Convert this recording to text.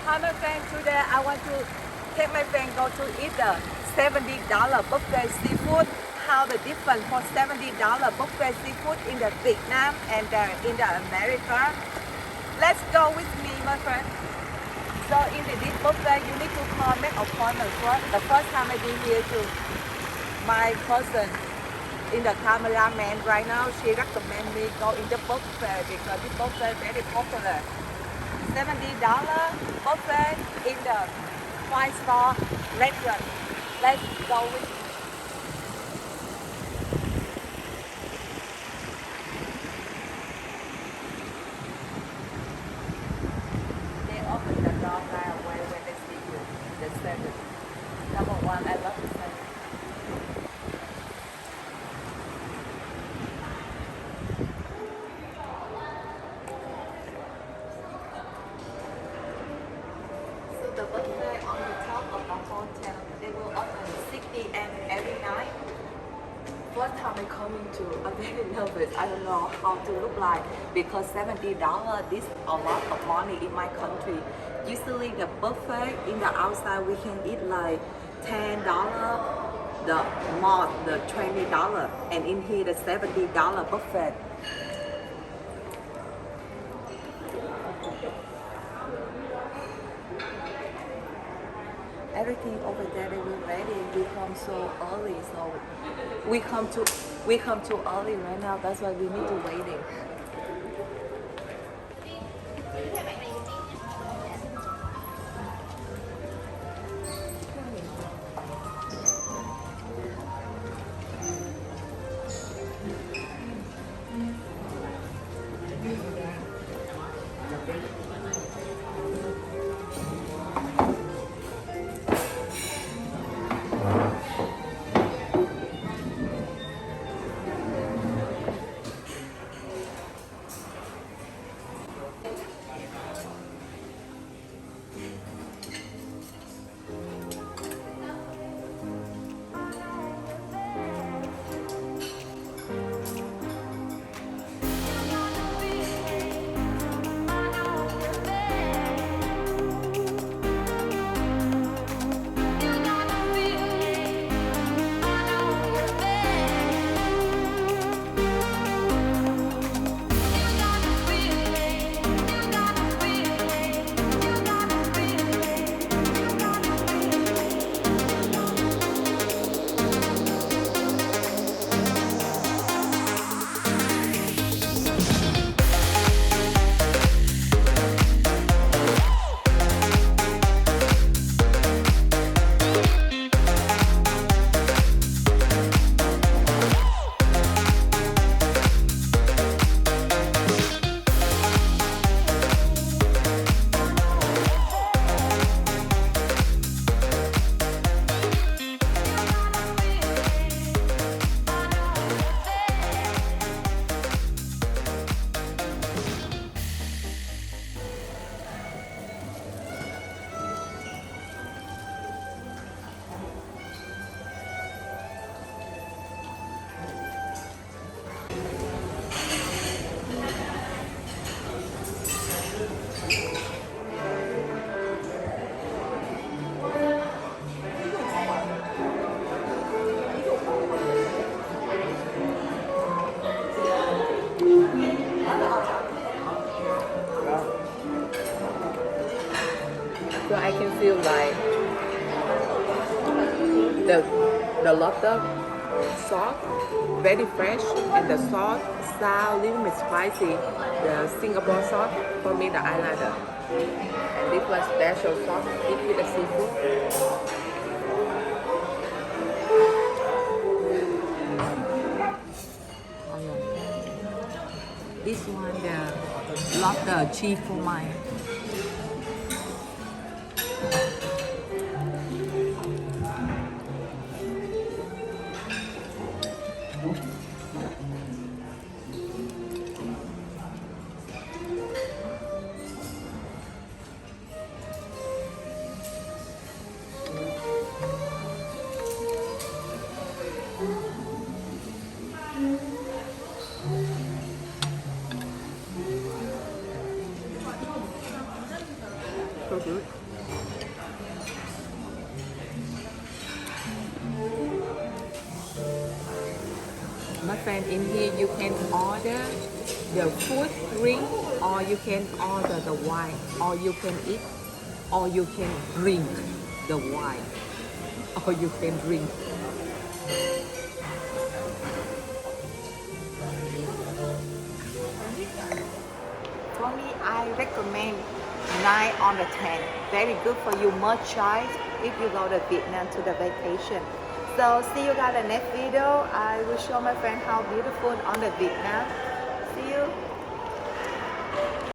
Hi my friend, today I want to take my friend go to eat the $70 buffet seafood. How the difference for $70 buffet seafood in the Vietnam and in the America. Let's go with me my friend. So in this buffet you need to call make appointment first. The first time I be here to my person in the cameraman right now, she recommend me go in the buffet because this buffet very popular. $70 buffet in the 5-star restaurant. Let's go with me. They open the door right away when they see you. The service. Number one, I love the service. The buffet on the top of the hotel, they will open 6 p.m. every night. First time I coming to, I'm very nervous. I don't know how to look like because $70, this a lot of money in my country. Usually the buffet in the outside we can eat like $10, the most the $20, and in here the $70 buffet. Everything over there they will ready. We come so early, so we come too early right now. That's why we need to waiting. So I can feel like the lobster sauce very fresh and the sauce sour, little bit spicy. The Singapore sauce for me the eyeliner. And this was special sauce with the seafood. This one the lobster cheese for mine. So good. My friend, in here you can order the food, drink, or you can order the wine, or you can eat, or you can drink the wine, or you can drink. For me, I recommend 9 on the 10. Very good for you, more choice if you go to Vietnam to the vacation. So see you guys in the next video. I will show my friend how beautiful on the Vietnam.